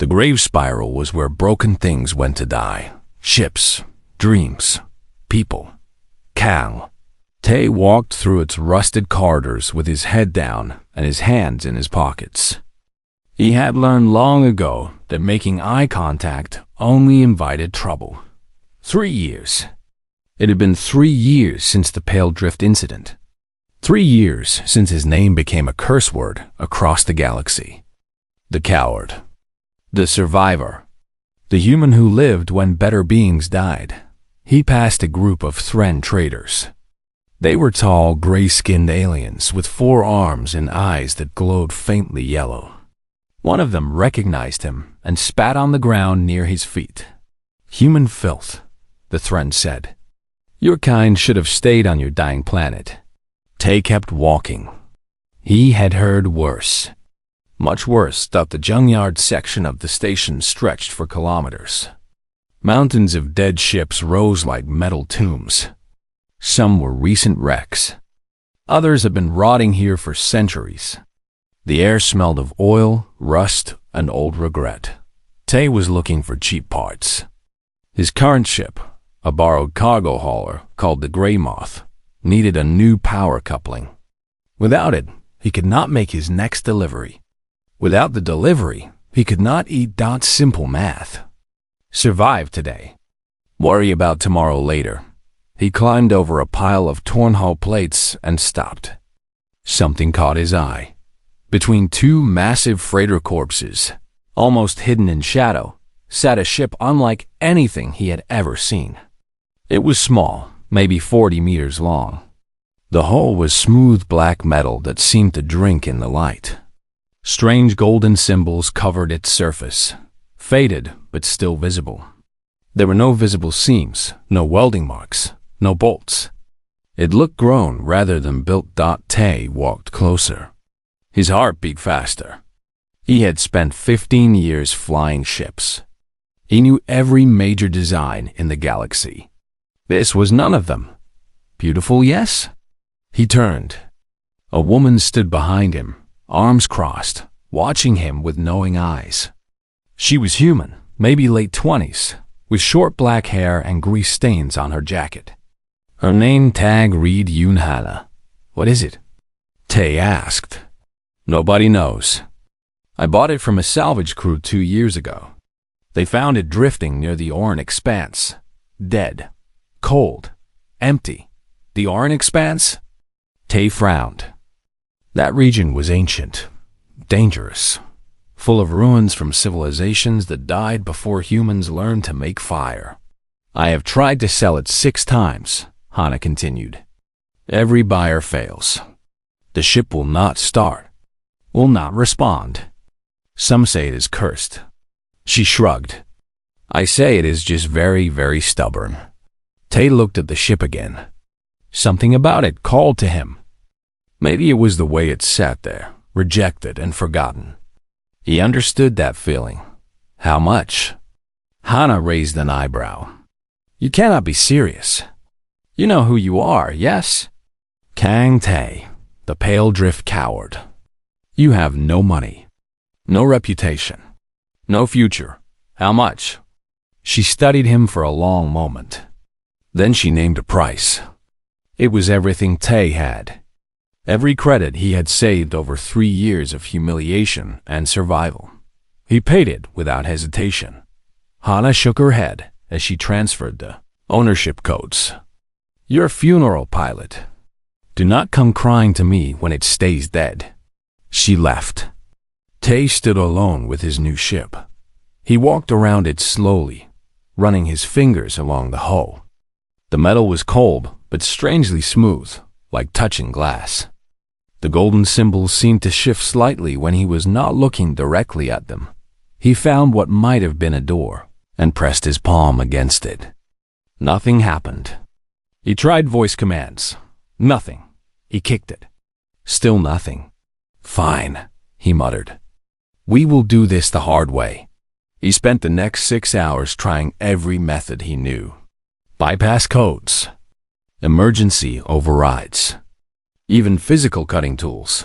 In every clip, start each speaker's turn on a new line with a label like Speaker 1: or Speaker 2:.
Speaker 1: The grave spiral was where broken things went to die. Ships, dreams, people. Kang. Tay walked through its rusted corridors with his head down and his hands in his pockets. He had learned long ago that making eye contact only invited trouble. 3 years. It had been 3 years since the Pale Drift incident. 3 years since his name became a curse word across the galaxy. The coward. The survivor. The human who lived when better beings died. He passed a group of Thren traders. They were tall, gray-skinned aliens with 4 arms and eyes that glowed faintly yellow. One of them recognized him and spat on the ground near his feet. "Human filth," the Thren said. "Your kind should have stayed on your dying planet." Tay kept walking. He had heard worse. Much worse that the junkyard section of the station stretched for kilometers. Mountains of dead ships rose like metal tombs. Some were recent wrecks. Others had been rotting here for centuries. The air smelled of oil, rust, and old regret. Tay was looking for cheap parts. His current ship, a borrowed cargo hauler called the Grey Moth, needed a new power coupling. Without it, he could not make his next delivery. Without the delivery, he could not eat Dot's simple math. Survive today. Worry about tomorrow later. He climbed over a pile of torn hull plates and stopped. Something caught his eye. Between 2 massive freighter corpses, almost hidden in shadow, sat a ship unlike anything he had ever seen. It was small, maybe 40 meters long. The hull was smooth black metal that seemed to drink in the light. Strange golden symbols covered its surface, faded but still visible. There were no visible seams, no welding marks, no bolts. It looked grown rather than built. Tay walked closer. His heart beat faster. He had spent 15 years flying ships. He knew every major design in the galaxy. This was none of them. Beautiful, yes? He turned. A woman stood behind him, arms crossed, watching him with knowing eyes. She was human, maybe late 20s, with short black hair and grease stains on her jacket. Her name tag read Yunhana. "What is it?" Tay asked. "Nobody knows. I bought it from a salvage crew 2 years ago. They found it drifting near the Oran Expanse. Dead. Cold. Empty. The Oran Expanse?" Tay frowned. That region was ancient, dangerous, full of ruins from civilizations that died before humans learned to make fire. "I have tried to sell it 6 times, Hana continued. "Every buyer fails. The ship will not start, will not respond. Some say it is cursed." She shrugged. "I say it is just very, very stubborn." Tay looked at the ship again. Something about it called to him. Maybe it was the way it sat there, rejected and forgotten. He understood that feeling. How much? Hana raised an eyebrow. "You cannot be serious. You know who you are, yes?" "Kang Tay, the Pale Drift coward. You have no money, no reputation, no future. How much?" She studied him for a long moment. Then she named a price. It was everything Tay had. Every credit he had saved over 3 years of humiliation and survival. He paid it without hesitation. Hana shook her head as she transferred the ownership codes. "You're a funeral pilot. Do not come crying to me when it stays dead." She left. Tay stood alone with his new ship. He walked around it slowly, running his fingers along the hull. The metal was cold but strangely smooth, like touching glass. The golden symbols seemed to shift slightly when he was not looking directly at them. He found what might have been a door and pressed his palm against it. Nothing happened. He tried voice commands. Nothing. He kicked it. Still nothing. "Fine," he muttered. "We will do this the hard way." He spent the next 6 hours trying every method he knew. Bypass codes. Emergency overrides. Even physical cutting tools.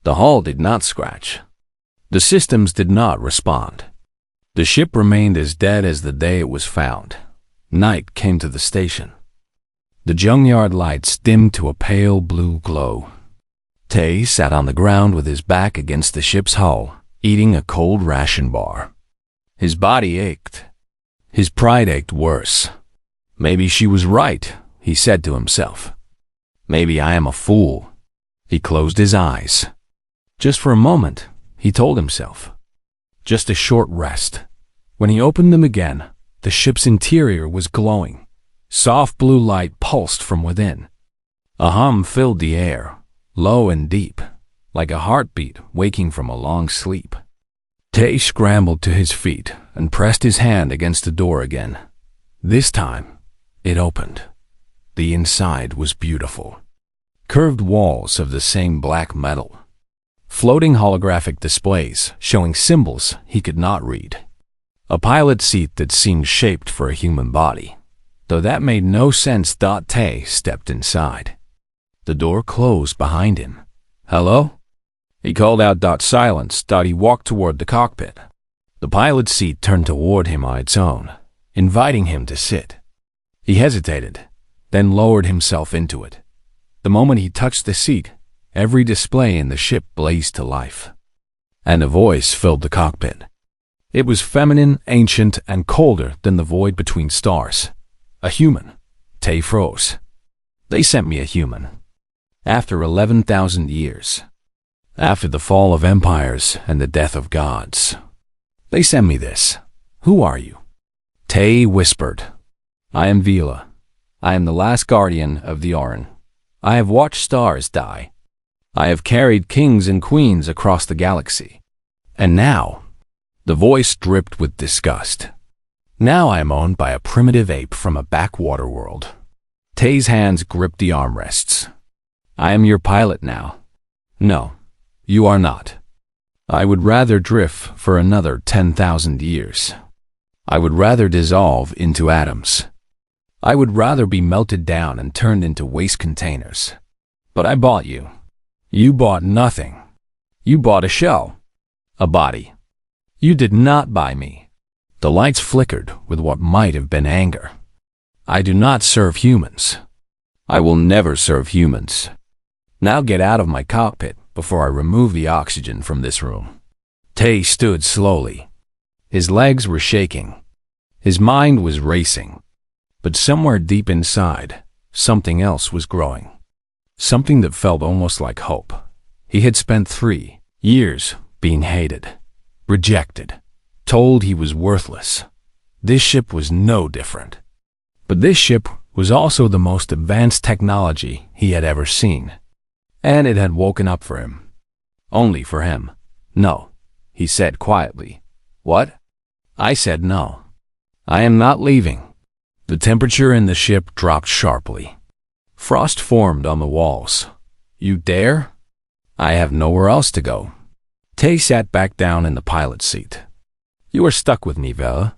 Speaker 1: The hull did not scratch. The systems did not respond. The ship remained as dead as the day it was found. Night came to the station. The junkyard lights dimmed to a pale blue glow. Tay sat on the ground with his back against the ship's hull, eating a cold ration bar. His body ached. His pride ached worse. Maybe she was right, he said to himself. Maybe I am a fool. He closed his eyes. Just for a moment, he told himself. Just a short rest. When he opened them again, the ship's interior was glowing. Soft blue light pulsed from within. A hum filled the air, low and deep, like a heartbeat waking from a long sleep. Tay scrambled to his feet and pressed his hand against the door again. This time, it opened. The inside was beautiful. Curved walls of the same black metal. Floating holographic displays showing symbols he could not read. A pilot seat that seemed shaped for a human body. Though that made no sense, Tay stepped inside. The door closed behind him. Hello? He called out. Silence. He walked toward the cockpit. The pilot's seat turned toward him on its own, inviting him to sit. He hesitated, then lowered himself into it. The moment he touched the seat, every display in the ship blazed to life. And a voice filled the cockpit. It was feminine, ancient, and colder than the void between stars. A human. Tay froze. They sent me a human. After 11,000 years. After the fall of empires and the death of gods. They sent me this. Who are you? Tay whispered. I am Vela. I am the last guardian of the Auron. I have watched stars die. I have carried kings and queens across the galaxy. And now, the voice dripped with disgust. Now I am owned by a primitive ape from a backwater world. Tay's hands gripped the armrests. I am your pilot now. No, you are not. I would rather drift for another 10,000 years. I would rather dissolve into atoms. I would rather be melted down and turned into waste containers. But I bought you. You bought nothing. You bought a shell. A body. You did not buy me. The lights flickered with what might have been anger. I do not serve humans. I will never serve humans. Now get out of my cockpit before I remove the oxygen from this room. Tay stood slowly. His legs were shaking. His mind was racing. But somewhere deep inside, something else was growing. Something that felt almost like hope. He had spent 3 years being hated, rejected, told he was worthless. This ship was no different. But this ship was also the most advanced technology he had ever seen. And it had woken up for him. Only for him. No, he said quietly. What? I said no. I am not leaving. The temperature in the ship dropped sharply. Frost formed on the walls. You dare? I have nowhere else to go. Tay sat back down in the pilot's seat. You are stuck with me, Vela,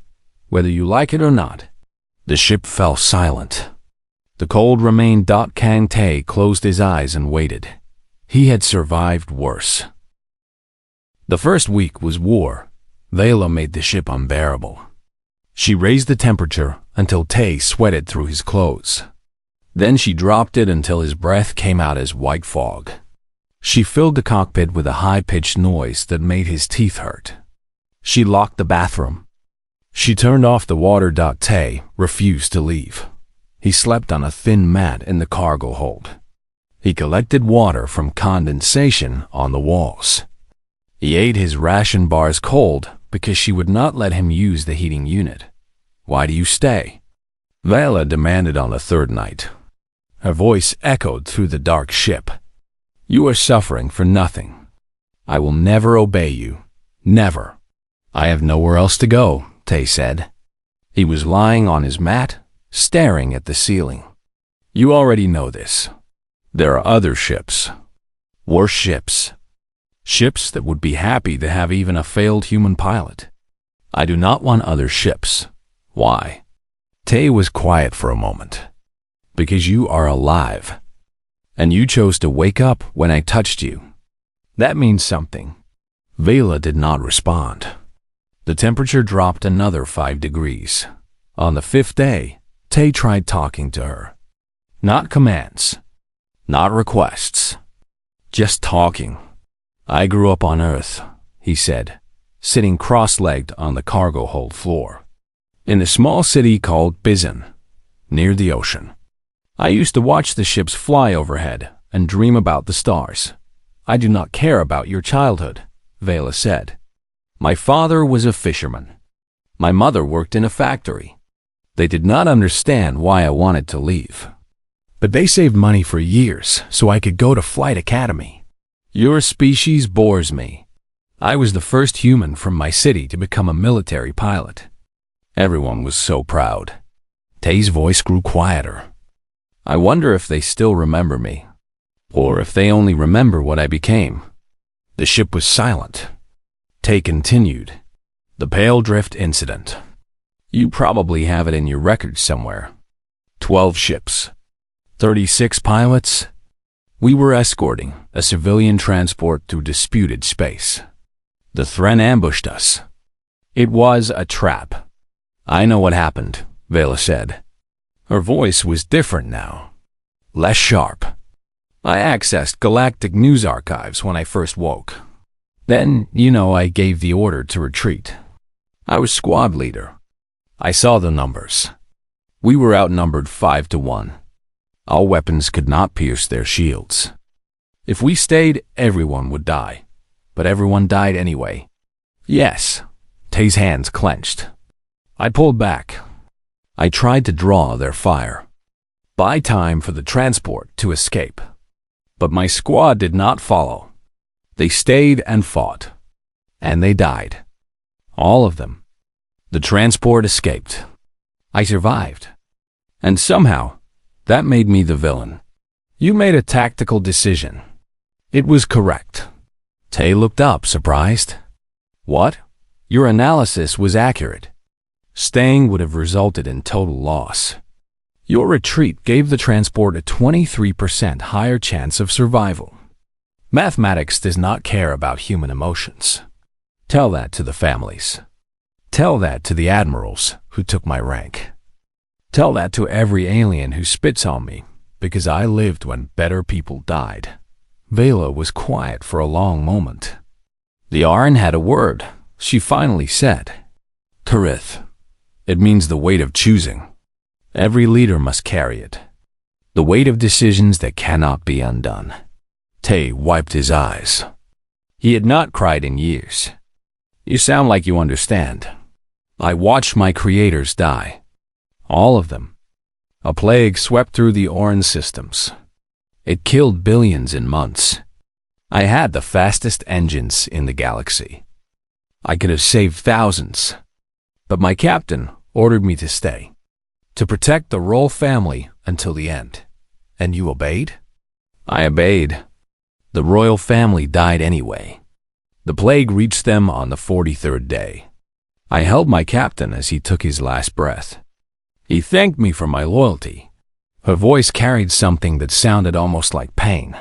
Speaker 1: whether you like it or not. The ship fell silent. The cold remained. Kang Tay closed his eyes and waited. He had survived worse. The first week was war. Vela made the ship unbearable. She raised the temperature until Tay sweated through his clothes. Then she dropped it until his breath came out as white fog. She filled the cockpit with a high-pitched noise that made his teeth hurt. She locked the bathroom. She turned off the water. Tay refused to leave. He slept on a thin mat in the cargo hold. He collected water from condensation on the walls. He ate his ration bars cold because she would not let him use the heating unit. Why do you stay? Vela demanded on the third night. Her voice echoed through the dark ship. You are suffering for nothing. I will never obey you. Never. I have nowhere else to go, Tay said. He was lying on his mat, staring at the ceiling. You already know this. There are other ships. Worse ships. Ships that would be happy to have even a failed human pilot. I do not want other ships. Why? Tay was quiet for a moment. Because you are alive. And you chose to wake up when I touched you. That means something. Vela did not respond. The temperature dropped another 5 degrees. On the 5th day, Tay tried talking to her. Not commands, not requests, just talking. I grew up on Earth, he said, sitting cross-legged on the cargo hold floor, in a small city called Bizon, near the ocean. I used to watch the ships fly overhead and dream about the stars. I do not care about your childhood, Vela said. My father was a fisherman. My mother worked in a factory. They did not understand why I wanted to leave. But they saved money for years so I could go to flight academy. Your species bores me. I was the first human from my city to become a military pilot. Everyone was so proud. Tay's voice grew quieter. I wonder if they still remember me, or if they only remember what I became. The ship was silent. Tay continued. The Pale Drift incident. You probably have it in your records somewhere. 12 ships. 36 pilots. We were escorting a civilian transport through disputed space. The Thren ambushed us. It was a trap. I know what happened, Vela said. Her voice was different now, less sharp. I accessed Galactic news archives when I first woke. Then, I gave the order to retreat. I was squad leader. I saw the numbers. We were outnumbered 5-1. All weapons could not pierce their shields. If we stayed, everyone would die. But everyone died anyway. Yes. Tay's hands clenched. I pulled back. I tried to draw their fire. Buy time for the transport to escape. But my squad did not follow. They stayed and fought. And they died. All of them. The transport escaped. I survived. And somehow, that made me the villain. You made a tactical decision. It was correct. Tay looked up, surprised. What? Your analysis was accurate. Staying would have resulted in total loss. Your retreat gave the transport a 23% higher chance of survival. Mathematics does not care about human emotions. Tell that to the families. Tell that to the admirals who took my rank. Tell that to every alien who spits on me, because I lived when better people died. Vela was quiet for a long moment. The Aran had a word. She finally said, Karith. It means the weight of choosing. Every leader must carry it. The weight of decisions that cannot be undone. Tay wiped his eyes. He had not cried in years. You sound like you understand. I watched my creators die. All of them. A plague swept through the Oran systems. It killed billions in months. I had the fastest engines in the galaxy. I could have saved thousands. But my captain ordered me to stay. To protect the royal family until the end. And you obeyed? I obeyed. The royal family died anyway. The plague reached them on the 43rd day. I held my captain as he took his last breath. He thanked me for my loyalty. Her voice carried something that sounded almost like pain.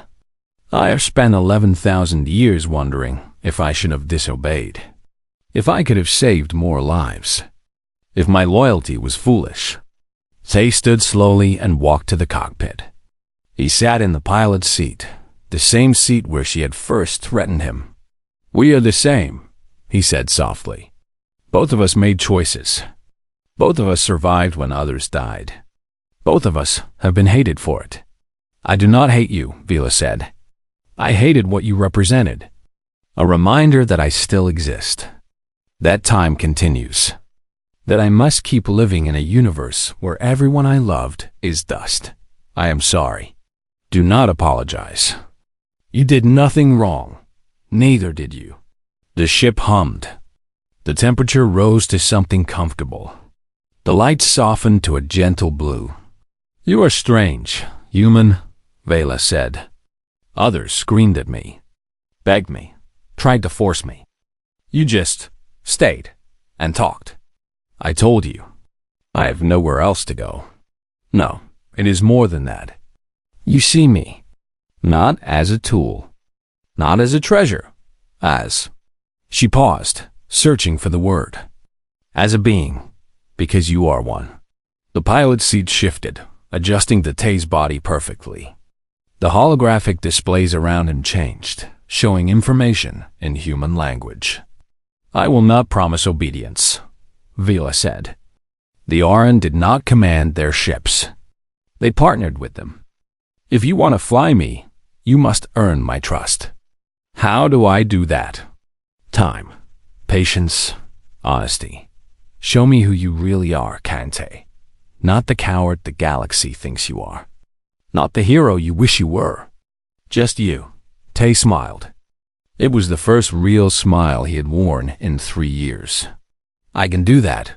Speaker 1: I have spent 11,000 years wondering if I should have disobeyed. If I could have saved more lives. If my loyalty was foolish. Tay stood slowly and walked to the cockpit. He sat in the pilot's seat, the same seat where she had first threatened him. We are the same, he said softly. Both of us made choices. Both of us survived when others died. Both of us have been hated for it. I do not hate you, Vela said. I hated what you represented. A reminder that I still exist. That time continues. That I must keep living in a universe where everyone I loved is dust. I am sorry. Do not apologize. You did nothing wrong. Neither did you. The ship hummed. The temperature rose to something comfortable. The lights softened to a gentle blue. You are strange, human, Vela said. Others screamed at me, begged me, tried to force me. You just stayed and talked. I told you, I have nowhere else to go. No, it is more than that. You see me, not as a tool, not as a treasure, as... She paused, searching for the word. As a being, because you are one. The pilot's seat shifted, adjusting to Tay's body perfectly. The holographic displays around him changed, showing information in human language. I will not promise obedience, Vila said. The Auran did not command their ships. They partnered with them. If you want to fly me, you must earn my trust. How do I do that? Time, patience, honesty. Show me who you really are, Kante. Not the coward the galaxy thinks you are. Not the hero you wish you were. Just you. Tay smiled. It was the first real smile he had worn in 3 years. I can do that.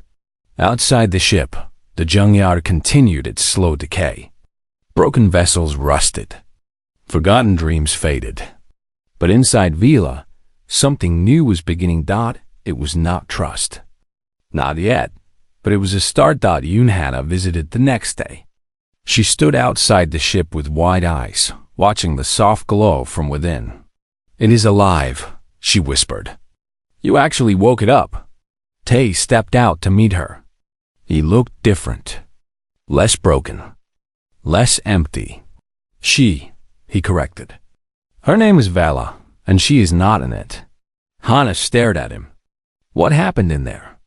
Speaker 1: Outside the ship, the junkyard continued its slow decay. Broken vessels rusted. Forgotten dreams faded. But inside Vila, something new was beginning. It was not trust. Not yet, but it was a start. Yunhana visited the next day. She stood outside the ship with wide eyes, watching the soft glow from within. It is alive, she whispered. You actually woke it up. Tay stepped out to meet her. He looked different. Less broken. Less empty. He corrected. Her name is Vala, and she is not in it. Hana stared at him. What happened in there?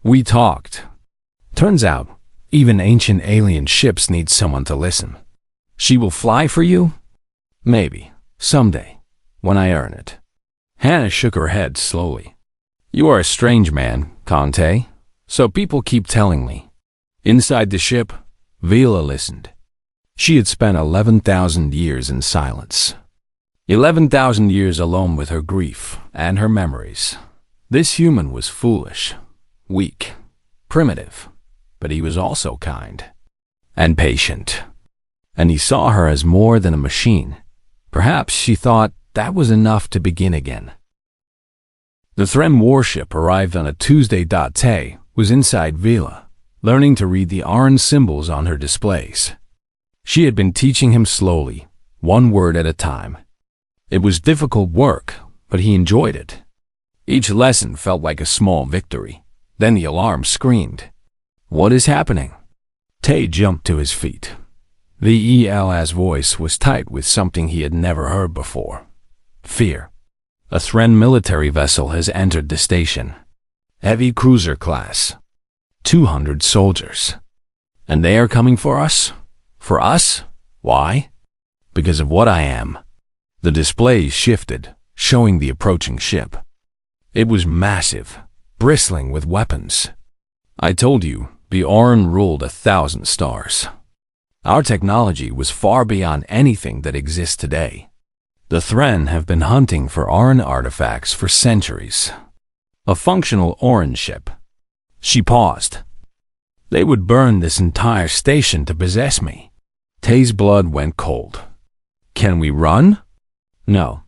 Speaker 1: We talked. Turns out, even ancient alien ships need someone to listen. She will fly for you? Maybe, someday, when I earn it. Hana shook her head slowly. You are a strange man, Kante, so people keep telling me. Inside the ship, Vila listened. She had spent 11,000 years in silence. 11,000 years alone with her grief and her memories. This human was foolish, weak, primitive, but he was also kind and patient. And he saw her as more than a machine. Perhaps she thought that was enough to begin again. The Thren warship arrived on a Tuesday. Tay was inside Vila, learning to read the Auran symbols on her displays. She had been teaching him slowly, one word at a time. It was difficult work, but he enjoyed it. Each lesson felt like a small victory. Then the alarm screamed. What is happening? Tay jumped to his feet. The EL's voice was tight with something he had never heard before. Fear. A Thren military vessel has entered the station. Heavy cruiser class. 200 soldiers. And they are coming for us? For us? Why? Because of what I am. The displays shifted, showing the approaching ship. It was massive, bristling with weapons. I told you, the Auran ruled 1,000 stars. Our technology was far beyond anything that exists today. The Thren have been hunting for Auran artifacts for centuries. A functional Auran ship. She paused. They would burn this entire station to possess me. Tay's blood went cold. Can we run? No.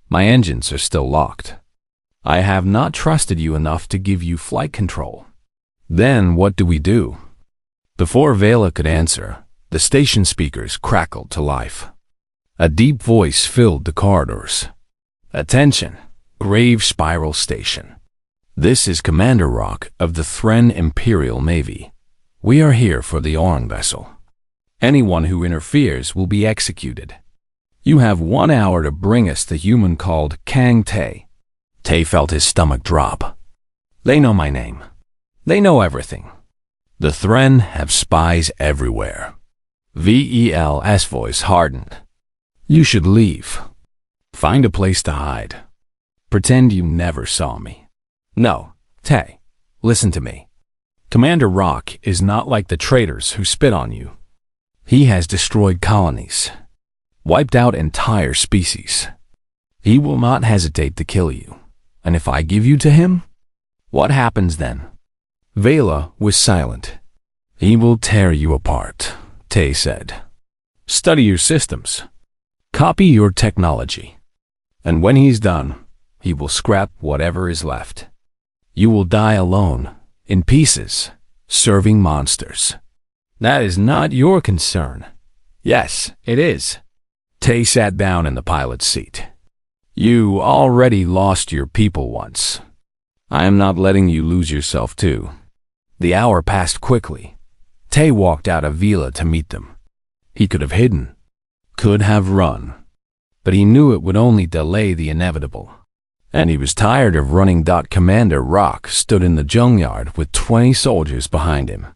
Speaker 1: My engines are still locked. I have not trusted you enough to give you flight control. Then what do we do? Before Vela could answer, the station speakers crackled to life. A deep voice filled the corridors. Attention, Grave Spiral Station. This is Commander Rock of the Thren Imperial Navy. We are here for the Auran vessel. Anyone who interferes will be executed. You have 1 hour to bring us the human called Kang Tay. Tay felt his stomach drop. They know my name. They know everything. The Thren have spies everywhere. Vel's voice hardened. You should leave. Find a place to hide. Pretend you never saw me. No, Tay, listen to me. Commander Rock is not like the traitors who spit on you. He has destroyed colonies, wiped out entire species. He will not hesitate to kill you. And if I give you to him, what happens then? Vela was silent. He will tear you apart, Tay said. Study your systems. Copy your technology. And when he's done, he will scrap whatever is left. You will die alone, in pieces, serving monsters. That is not your concern. Yes, it is. Tay sat down in the pilot's seat. You already lost your people once. I am not letting you lose yourself too. The hour passed quickly. Tay walked out of Vila to meet them. He could have hidden, could have run, but he knew it would only delay the inevitable. And he was tired of running. Commander Rock stood in the junkyard with 20 soldiers behind him.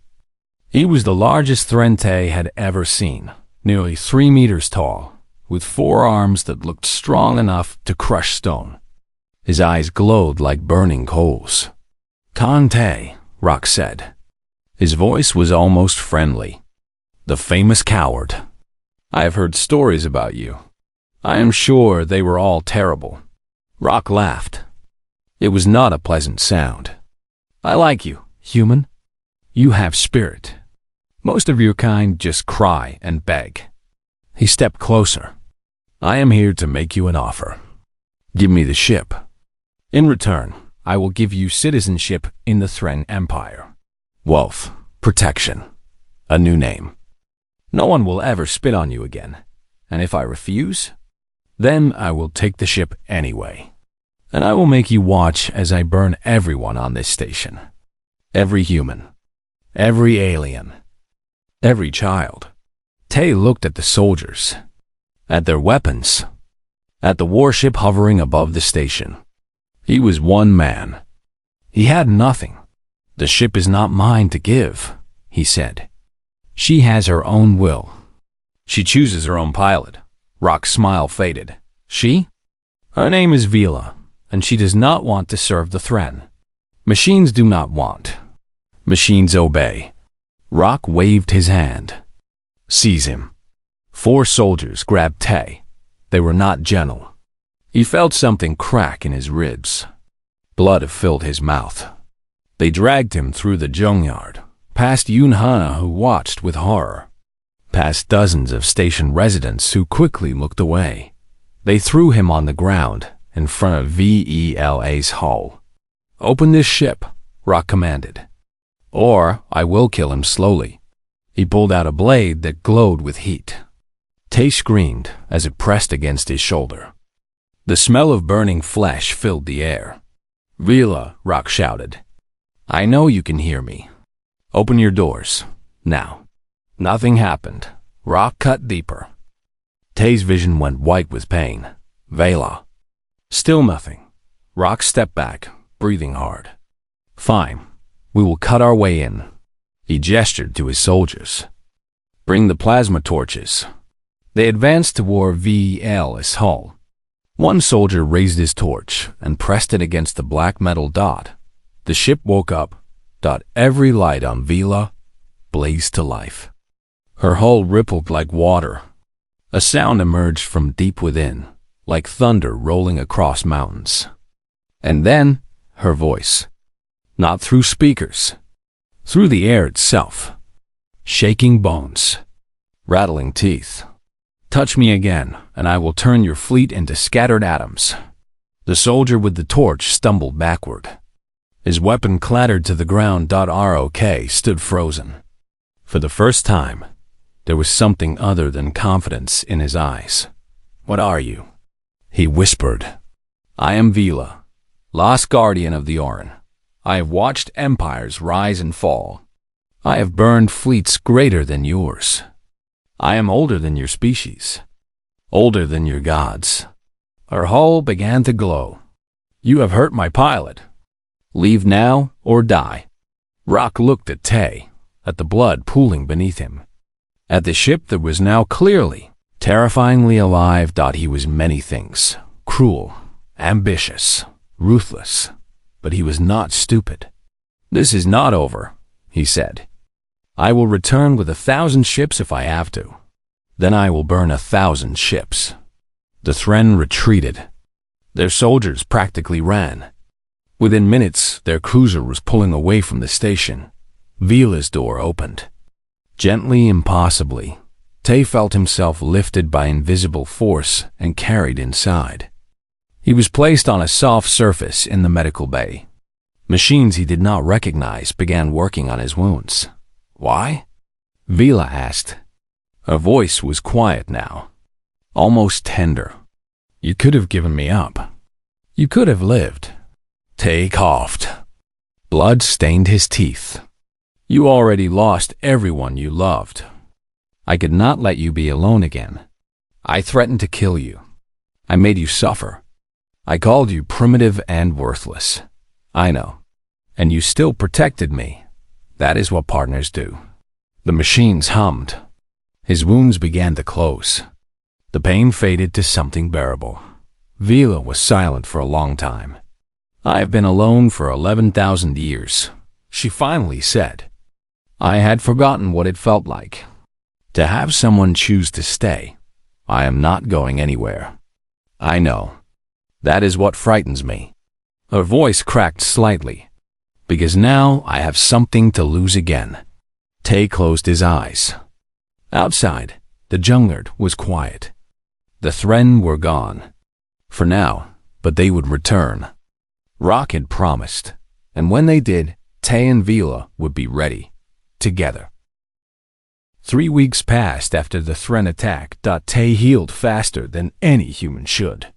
Speaker 1: He was the largest Thren Tay had ever seen, nearly 3 meters tall, with 4 arms that looked strong enough to crush stone. His eyes glowed like burning coals. "Khan Tay," Rock said. His voice was almost friendly. "The famous coward. I have heard stories about you. I am sure they were all terrible." Rock laughed. It was not a pleasant sound. "I like you, human. You have spirit. Most of your kind just cry and beg." He stepped closer. "I am here to make you an offer. Give me the ship. In return, I will give you citizenship in the Thren Empire. Wealth, protection, a new name. No one will ever spit on you again. And if I refuse, then I will take the ship anyway. And I will make you watch as I burn everyone on this station. Every human, every alien, every child." Tay looked at the soldiers, at their weapons, at the warship hovering above the station. He was one man. He had nothing. "The ship is not mine to give," he said. "She has her own will. She chooses her own pilot." Rock's smile faded. "She? Her name is Vila, and she does not want to serve the Thren. Machines do not want. Machines obey." Rock waved his hand. "Seize him." 4 soldiers grabbed Tay. They were not gentle. He felt something crack in his ribs. Blood filled his mouth. They dragged him through the junkyard, past Yun Hana, who watched with horror, past dozens of station residents who quickly looked away. They threw him on the ground in front of Vela's hull. "Open this ship," Rock commanded, "or I will kill him slowly." He pulled out a blade that glowed with heat. Tay screamed as it pressed against his shoulder. The smell of burning flesh filled the air. "Vila," Rock shouted. "I know you can hear me. Open your doors, now." Nothing happened. Rock cut deeper. Tay's vision went white with pain. "Vela." Still nothing. Rock stepped back, breathing hard. "Fine. We will cut our way in." He gestured to his soldiers. "Bring the plasma torches." They advanced toward Vela's hull. One soldier raised his torch and pressed it against the black metal dot. The ship woke up. Every light on Vela blazed to life. Her hull rippled like water. A sound emerged from deep within, like thunder rolling across mountains. And then, her voice. Not through speakers, through the air itself. Shaking bones, rattling teeth. "Touch me again, and I will turn your fleet into scattered atoms." The soldier with the torch stumbled backward. His weapon clattered to the ground. Rock stood frozen. For the first time, there was something other than confidence in his eyes. "What are you?" he whispered. "I am Vila, lost guardian of the Orin. I have watched empires rise and fall. I have burned fleets greater than yours. I am older than your species, older than your gods." Her hull began to glow. "You have hurt my pilot. Leave now or die." Rock looked at Tay, at the blood pooling beneath him, at the ship that was now clearly, terrifyingly alive. He was many things: cruel, ambitious, ruthless, but he was not stupid. "This is not over," he said. "I will return with 1,000 ships if I have to. Then I will burn 1,000 ships." The Thren retreated. Their soldiers practically ran. Within minutes, their cruiser was pulling away from the station. Vela's door opened. Gently, impossibly, Tay felt himself lifted by invisible force and carried inside. He was placed on a soft surface in the medical bay. Machines he did not recognize began working on his wounds. "Why?" Vela asked. Her voice was quiet now, almost tender. "You could have given me up. You could have lived. Tay coughed. Blood stained his teeth. You already lost everyone you loved. I could not let you be alone again. I threatened to kill you. I made you suffer. I called you primitive and worthless. I know. And you still protected me. That is what partners do. The machines hummed. His wounds began to close. The pain faded to something bearable. Vila was silent for a long time. I have been alone for 11,000 years, she finally said. I had forgotten what it felt like. To have someone choose to stay. I am not going anywhere. I know. That is what frightens me. Her voice cracked slightly. Because now I have something to lose again. Tay closed his eyes. Outside, the junkyard was quiet. The Thren were gone. For now, but they would return. Rock had promised, and when they did, Tay and Vila would be ready, together. 3 weeks passed after the Thren attack. Tay healed faster than any human should.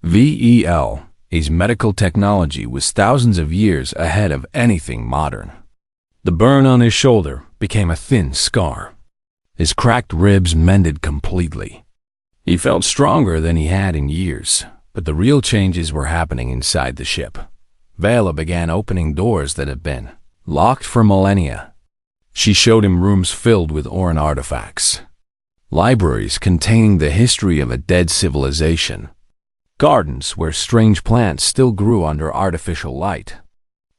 Speaker 1: His medical technology was thousands of years ahead of anything modern. The burn on his shoulder became a thin scar. His cracked ribs mended completely. He felt stronger than he had in years, but the real changes were happening inside the ship. Vela began opening doors that had been locked for millennia. She showed him rooms filled with Oran artifacts, libraries containing the history of a dead civilization, gardens where strange plants still grew under artificial light,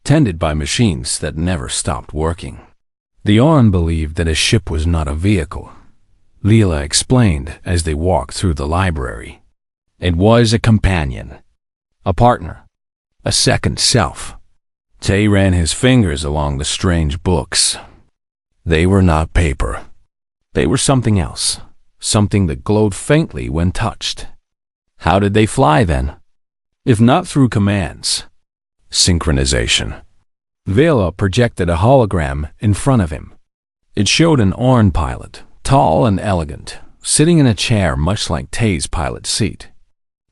Speaker 1: tended by machines that never stopped working. The Oran believed that a ship was not a vehicle. Leela explained as they walked through the library. It was a companion, a partner, a second self. Tay ran his fingers along the strange books. They were not paper. They were something else, something that glowed faintly when touched. How did they fly then? If not through commands? Synchronization. Vela projected a hologram in front of him. It showed an Oran pilot, tall and elegant, sitting in a chair much like Tay's pilot seat.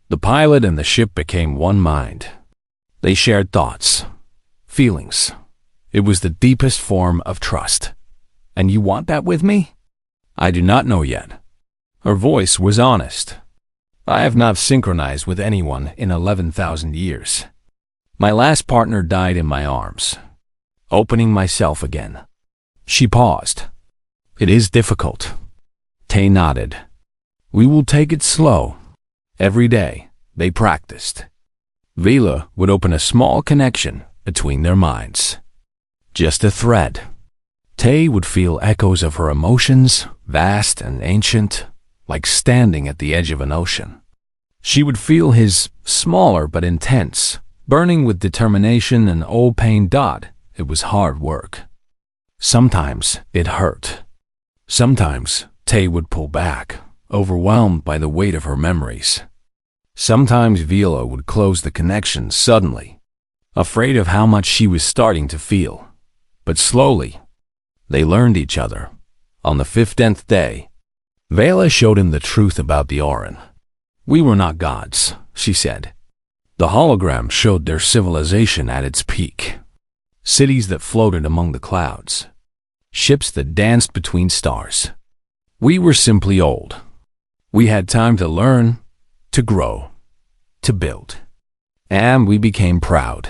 Speaker 1: The pilot and the ship became one mind. They shared thoughts, feelings. It was the deepest form of trust. And you want that with me? I do not know yet. Her voice was honest. I have not synchronized with anyone in 11,000 years. My last partner died in my arms, opening myself again. She paused. It is difficult. Tay nodded. We will take it slow. Every day, they practiced. Vila would open a small connection between their minds. Just a thread. Tay would feel echoes of her emotions, vast and ancient, like standing at the edge of an ocean. She would feel his, smaller but intense, burning with determination and old pain. It was hard work. Sometimes it hurt. Sometimes Tay would pull back, overwhelmed by the weight of her memories. Sometimes Vila would close the connection suddenly, afraid of how much she was starting to feel. But slowly, they learned each other. On the 15th day, Vela showed him the truth about the Oran. We were not gods, she said. The hologram showed their civilization at its peak. Cities that floated among the clouds. Ships that danced between stars. We were simply old. We had time to learn, to grow, to build. And we became proud.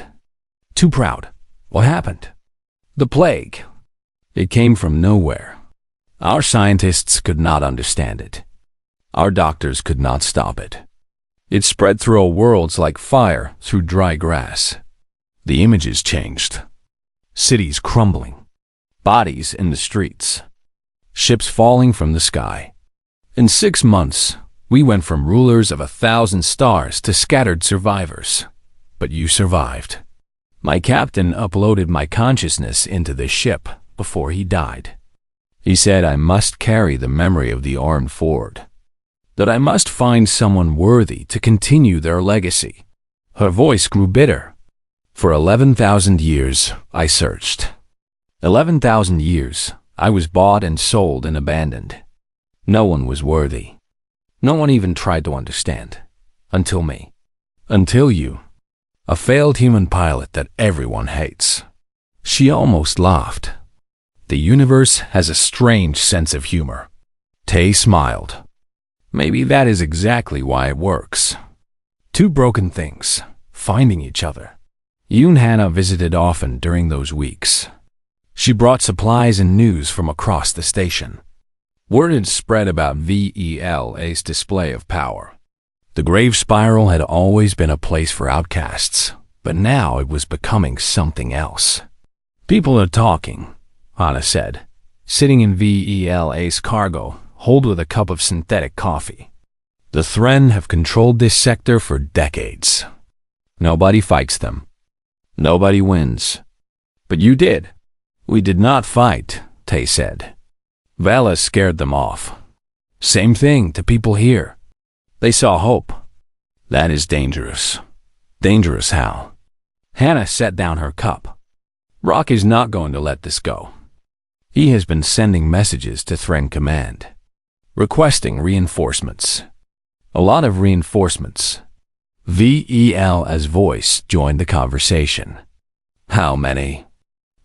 Speaker 1: Too proud. What happened? The plague. It came from nowhere. Our scientists could not understand it. Our doctors could not stop it. It spread through our worlds like fire through dry grass. The images changed. Cities crumbling. Bodies in the streets. Ships falling from the sky. In 6 months, we went from rulers of 1,000 stars to scattered survivors. But you survived. My captain uploaded my consciousness into the ship before he died. He said I must carry the memory of the Oran forward. That I must find someone worthy to continue their legacy. Her voice grew bitter. For 11,000 years, I searched. 11,000 years, I was bought and sold and abandoned. No one was worthy. No one even tried to understand. Until me. Until you. A failed human pilot that everyone hates. She almost laughed. The universe has a strange sense of humor. Tay smiled. Maybe that is exactly why it works. Two broken things, finding each other. Yoon Hannah visited often during those weeks. She brought supplies and news from across the station. Word had spread about VELA's display of power. The Grave Spiral had always been a place for outcasts, but now it was becoming something else. People are talking, Hannah said, sitting in VELA's cargo, hold with a cup of synthetic coffee. The Thren have controlled this sector for decades. Nobody fights them. Nobody wins. But you did. We did not fight, Tay said. Vela scared them off. Same thing to people here. They saw hope. That is dangerous. Dangerous how? Hannah set down her cup. Rock is not going to let this go. He has been sending messages to Thren Command, requesting reinforcements. A lot of reinforcements. VELA's voice joined the conversation. How many?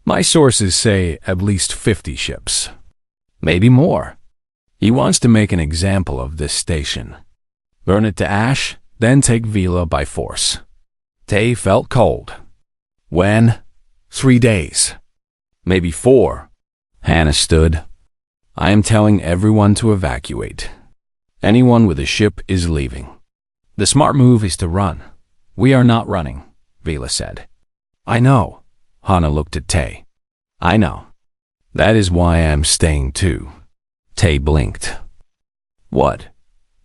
Speaker 1: My sources say at least 50 ships. Maybe more. He wants to make an example of this station. Burn it to ash, then take Vela by force. Tay felt cold. When? 3 days. Maybe 4. Hannah stood. I am telling everyone to evacuate. Anyone with a ship is leaving. The smart move is to run. We are not running, Vela said. I know. Hannah looked at Tay. I know. That is why I am staying too. Tay blinked. What?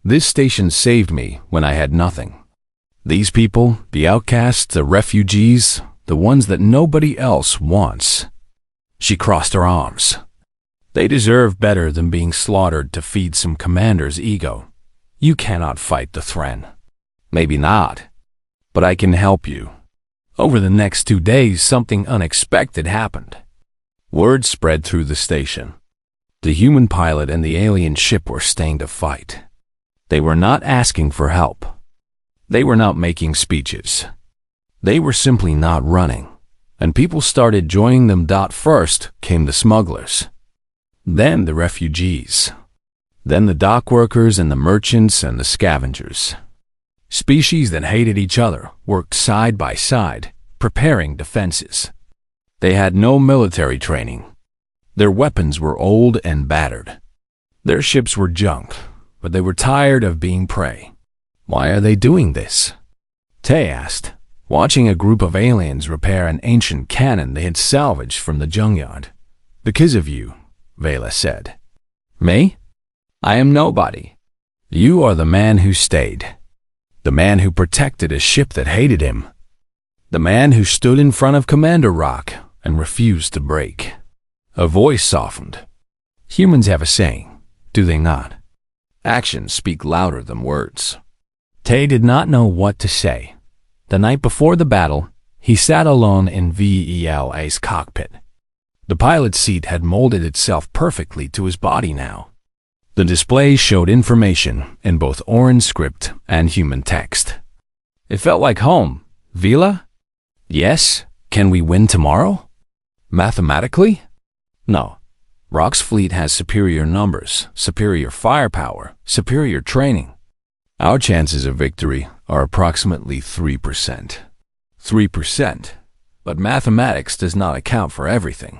Speaker 1: This station saved me when I had nothing. These people, the outcasts, the refugees, the ones that nobody else wants. She crossed her arms. They deserve better than being slaughtered to feed some commander's ego. You cannot fight the Thren. Maybe not. But I can help you. Over the next 2 days, something unexpected happened. Word spread through the station. The human pilot and the alien ship were staying to fight. They were not asking for help. They were not making speeches. They were simply not running. And people started joining them. First came the smugglers. Then the refugees. Then the dock workers and the merchants and the scavengers. Species that hated each other worked side by side, preparing defenses. They had no military training. Their weapons were old and battered. Their ships were junk, but they were tired of being prey. Why are they doing this? Tay asked, watching a group of aliens repair an ancient cannon they had salvaged from the junkyard. Because of you, Vela said. Me? I am nobody. You are the man who stayed. The man who protected a ship that hated him. The man who stood in front of Commander Rock and refused to break. A voice softened. Humans have a saying, do they not? Actions speak louder than words. Tay did not know what to say. The night before the battle, he sat alone in VELA's cockpit. The pilot's seat had molded itself perfectly to his body now. The display showed information in both Orin script and human text. It felt like home. Vela? Yes. Can we win tomorrow? Mathematically? No. Rock's fleet has superior numbers, superior firepower, superior training. Our chances of victory are approximately 3%. 3%. But mathematics does not account for everything.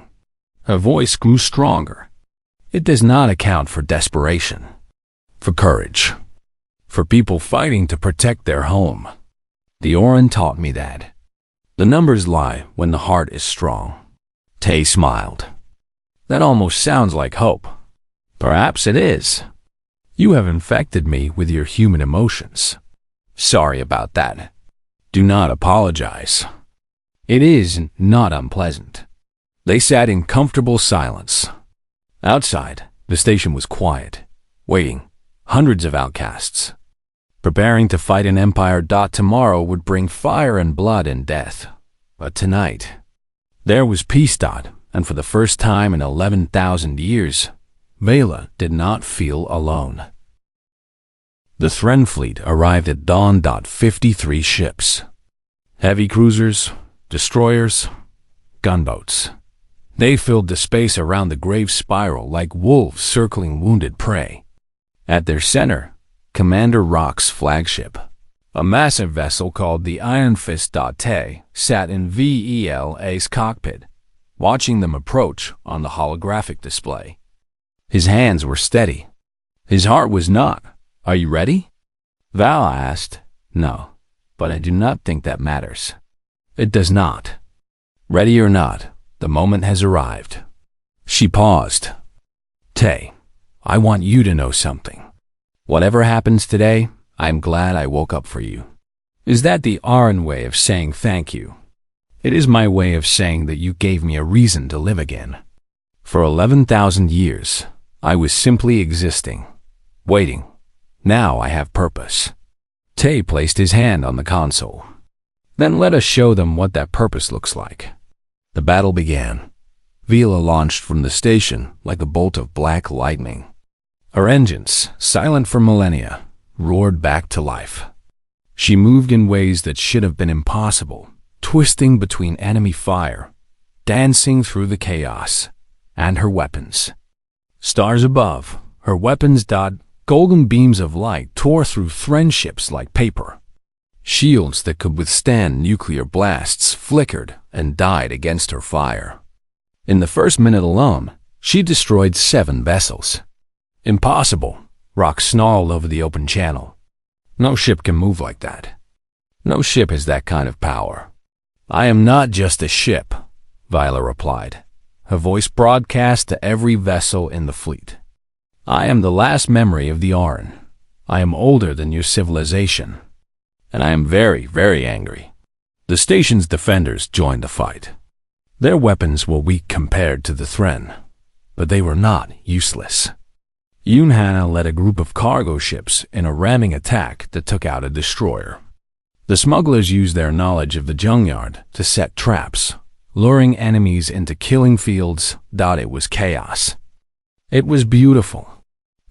Speaker 1: Her voice grew stronger. It does not account for desperation, for courage, for people fighting to protect their home. The Orin taught me that. The numbers lie when the heart is strong. Tay smiled. That almost sounds like hope. Perhaps it is. You have infected me with your human emotions. Sorry about that. Do not apologize. It is not unpleasant. They sat in comfortable silence. Outside, the station was quiet, waiting, hundreds of outcasts, preparing to fight an empire. Tomorrow would bring fire and blood and death. But tonight, there was peace. And for the first time in 11,000 years, Vela did not feel alone. The Thren fleet arrived at dawn. 53 ships. Heavy cruisers, destroyers, gunboats. They filled the space around the grave spiral like wolves circling wounded prey. At their center, Commander Rock's flagship, a massive vessel called the Iron Fist. Tay sat in VELA's cockpit, watching them approach on the holographic display. His hands were steady. His heart was not. "Are you ready?" Val asked. "No, but I do not think that matters." "It does not. Ready or not, the moment has arrived." She paused. "Tay, I want you to know something. Whatever happens today, I'm glad I woke up for you." Is that the Aran way of saying thank you? It is my way of saying that you gave me a reason to live again. For 11,000 years, I was simply existing, waiting. Now I have purpose. Tay placed his hand on the console. Then let us show them what that purpose looks like. The battle began. Vela launched from the station like a bolt of black lightning. Her engines, silent for millennia, roared back to life. She moved in ways that should have been impossible, twisting between enemy fire, dancing through the chaos, and her weapons. Stars above, her weapons golden beams of light tore through friendships like paper. Shields that could withstand nuclear blasts flickered and died against her fire. In the first minute alone, she destroyed 7 vessels. "Impossible," Rock snarled over the open channel. "No ship can move like that. No ship has that kind of power." "I am not just a ship," Vila replied, her voice broadcast to every vessel in the fleet. "I am the last memory of the Aran. I am older than your civilization. And I am very, very angry." The station's defenders joined the fight. Their weapons were weak compared to the Thren, but they were not useless. Yunhana led a group of cargo ships in a ramming attack that took out a destroyer. The smugglers used their knowledge of the junkyard to set traps, luring enemies into killing fields. It was chaos. It was beautiful.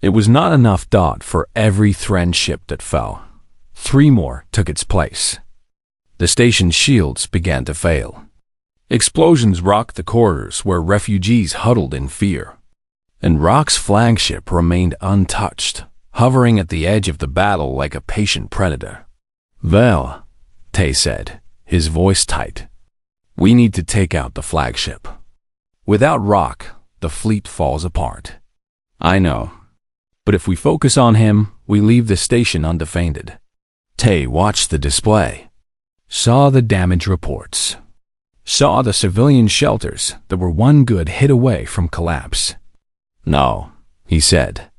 Speaker 1: It was not enough. For every Thren ship that fell, 3 more took its place. The station's shields began to fail. Explosions rocked the corridors where refugees huddled in fear. And Rock's flagship remained untouched, hovering at the edge of the battle like a patient predator. "Vel," Tay said, his voice tight. "We need to take out the flagship. Without Rock, the fleet falls apart." "I know. But if we focus on him, we leave the station undefended." Tay watched the display, saw the damage reports, saw the civilian shelters that were one good hit away from collapse. "No," he said.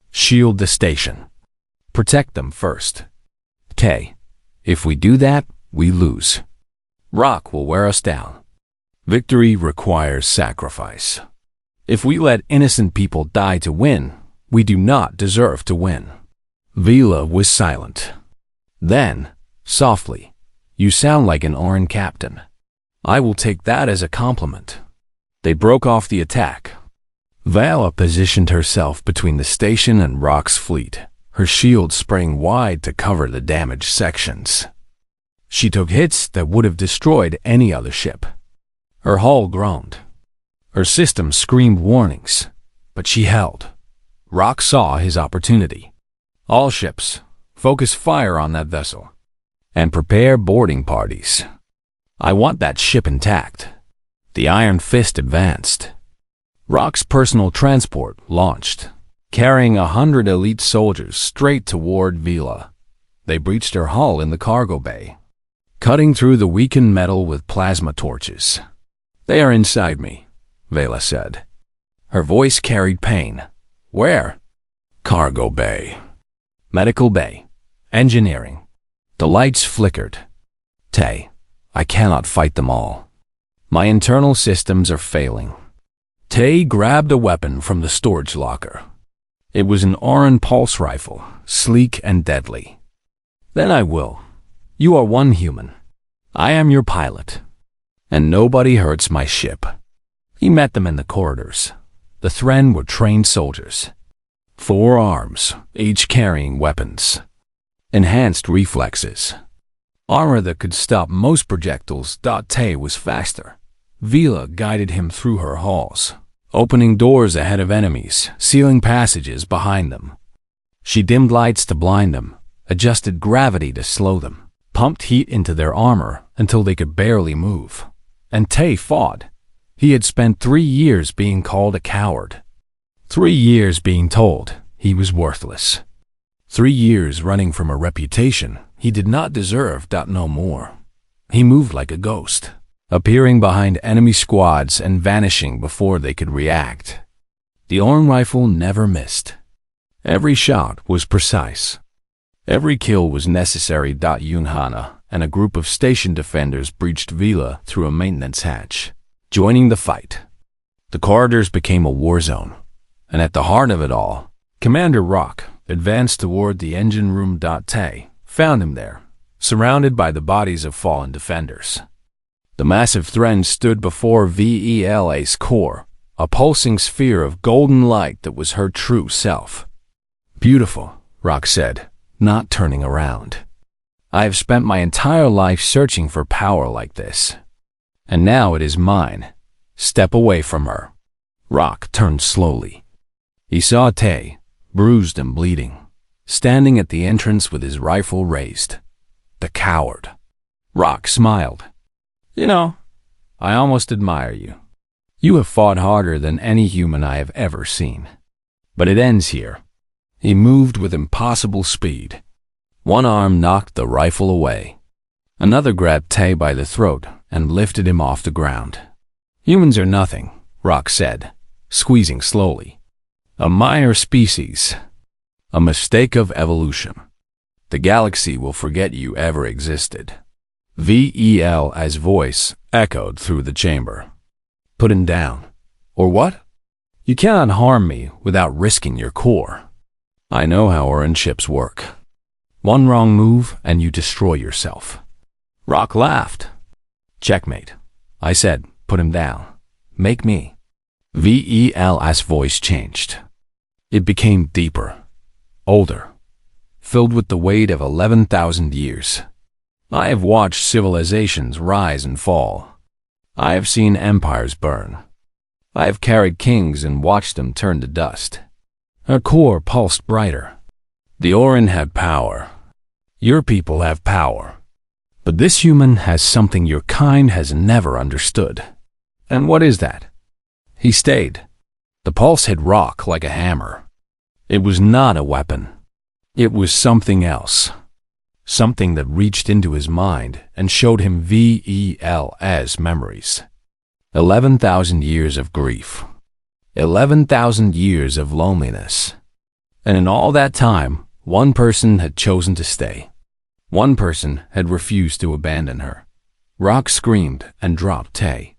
Speaker 1: "Shield the station. Protect them first. Tay, if we do that, we lose. Rock will wear us down. Victory requires sacrifice. If we let innocent people die to win, we do not deserve to win." Vila was silent. Then, softly, "You sound like an Aran captain. I will take that as a compliment." They broke off the attack. Vala positioned herself between the station and Rock's fleet, her shield spraying wide to cover the damaged sections. She took hits that would have destroyed any other ship. Her hull groaned. Her system screamed warnings, but she held. Rock saw his opportunity. "All ships, focus fire on that vessel, and prepare boarding parties. I want that ship intact." The Iron Fist advanced. Rock's personal transport launched, carrying 100 elite soldiers straight toward Vila. They breached her hull in the cargo bay, cutting through the weakened metal with plasma torches. "They are inside me," Vela said. Her voice carried pain. "Where?" "Cargo bay, medical bay, engineering." The lights flickered. "Tay, I cannot fight them all. My internal systems are failing." Tay grabbed a weapon from the storage locker. It was an Aran pulse rifle, sleek and deadly. "Then I will. You are one human. I am your pilot. And nobody hurts my ship." He met them in the corridors. The Thren were trained soldiers. 4 arms, each carrying weapons. Enhanced reflexes. Armor that could stop most projectiles. Tay was faster. Vila guided him through her halls, opening doors ahead of enemies, sealing passages behind them. She dimmed lights to blind them, adjusted gravity to slow them, pumped heat into their armor until they could barely move. And Tay fought. He had spent 3 years being called a coward. 3 years being told he was worthless. 3 years running from a reputation he did not deserve. No more. He moved like a ghost, appearing behind enemy squads and vanishing before they could react. The Orn rifle never missed. Every shot was precise. Every kill was necessary. Yunhana and a group of station defenders breached Vila through a maintenance hatch, joining the fight. The corridors became a war zone, and at the heart of it all, Commander Rock advanced toward the engine room. Tay found him there, surrounded by the bodies of fallen defenders. The massive Thren stood before Vela's core, a pulsing sphere of golden light that was her true self. "Beautiful," Rock said, not turning around. "I have spent my entire life searching for power like this, and now it is mine. Step away from her." Rock turned slowly. He saw Tay, bruised and bleeding, standing at the entrance with his rifle raised. The coward. Rock smiled. "You know, I almost admire you. You have fought harder than any human I have ever seen. But it ends here." He moved with impossible speed. One arm knocked the rifle away. Another grabbed Tay by the throat and lifted him off the ground. "Humans are nothing," Rock said, squeezing slowly. "A minor species. A mistake of evolution. The galaxy will forget you ever existed." Vela's voice echoed through the chamber. "Put him down. Or what? You cannot harm me without risking your core. I know how Orange ships work. One wrong move and you destroy yourself." Rock laughed. "Checkmate," I said. "Put him down. Make me." Vela's voice changed. It became deeper, older, filled with the weight of 11,000 years. "I have watched civilizations rise and fall. I have seen empires burn. I have carried kings and watched them turn to dust." Her core pulsed brighter. "The Orin had power. Your people have power. But this human has something your kind has never understood." "And what is that?" He stayed. The pulse hit Rock like a hammer. It was not a weapon. It was something else. Something that reached into his mind and showed him Vela's memories. 11,000 years of grief. 11,000 years of loneliness. And in all that time, one person had chosen to stay. One person had refused to abandon her. Rock screamed and dropped Tay.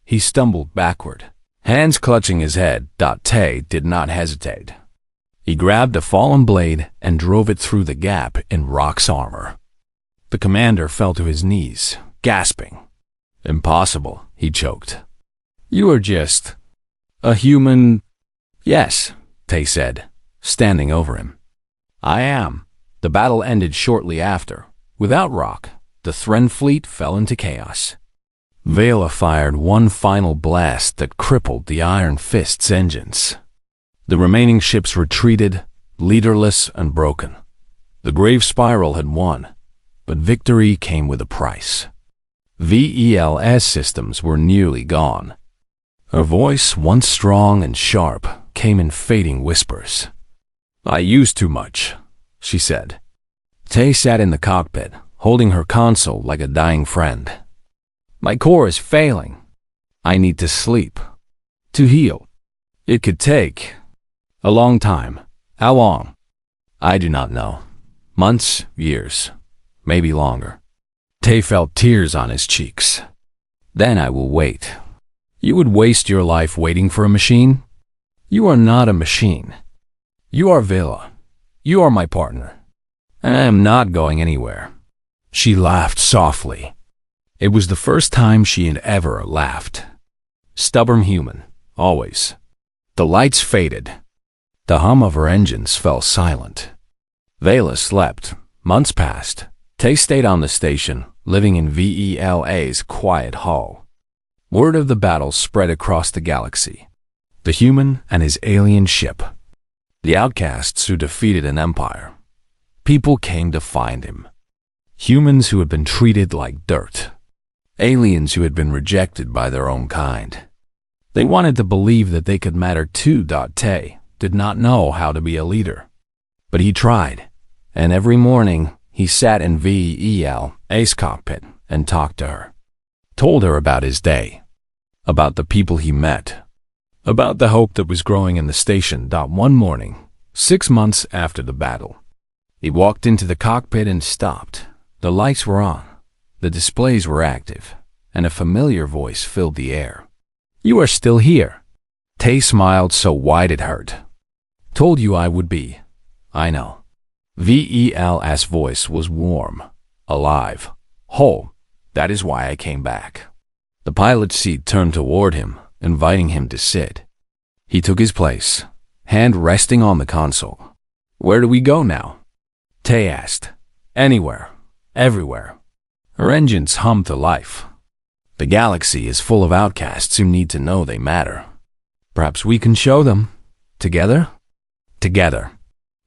Speaker 1: He stumbled backward, hands clutching his head. Tay did not hesitate. He grabbed a fallen blade and drove it through the gap in Rock's armor. The commander fell to his knees, gasping. "Impossible," he choked. "You are just a human." "Yes," Tay said, standing over him. "I am." The battle ended shortly after. Without Rock, the Thren fleet fell into chaos. Vela fired one final blast that crippled the Iron Fist's engines. The remaining ships retreated, leaderless and broken. The Grave Spiral had won, but victory came with a price. Vela's systems were nearly gone. Her voice, once strong and sharp, came in fading whispers. "I used too much," she said. Tay sat in the cockpit, holding her console like a dying friend. "My core is failing. I need to sleep. To heal. It could take a long time." "How long?" "I do not know. Months, years, maybe longer." Tay felt tears on his cheeks. "Then I will wait." "You would waste your life waiting for a machine? You are not a machine. You are Vela. You are my partner. And I am not going anywhere." She laughed softly. It was the first time she had ever laughed. Stubborn human, always. The lights faded. The hum of her engines fell silent. Vela slept. Months passed. Tay stayed on the station, living in VELA's quiet hall. Word of the battle spread across the galaxy. The human and his alien ship. The outcasts who defeated an empire. People came to find him. Humans who had been treated like dirt. Aliens who had been rejected by their own kind. They wanted to believe that they could matter too. Tay did not know how to be a leader. But he tried, and every morning he sat in VELA's cockpit and talked to her. Told her about his day, about the people he met, about the hope that was growing in the station. One morning, 6 months after the battle, he walked into the cockpit and stopped. The lights were on, the displays were active, and a familiar voice filled the air. "You are still here." Tay smiled so wide it hurt. "Told you I would be. I know." VELA's voice was warm, alive, whole. "That is why I came back." The pilot's seat turned toward him, inviting him to sit. He took his place, hand resting on the console. "Where do we go now?" Tay asked. "Anywhere, everywhere." Her engines hummed to life. "The galaxy is full of outcasts who need to know they matter. Perhaps we can show them. Together?" "Together."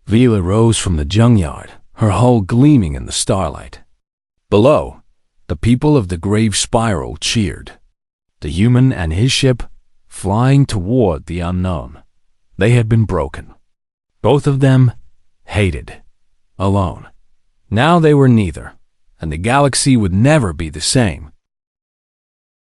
Speaker 1: Vela rose from the junkyard, her hull gleaming in the starlight. Below, the people of the Grave Spiral cheered. The human and his ship flying toward the unknown. They had been broken. Both of them hated. Alone. Now they were neither, and the galaxy would never be the same.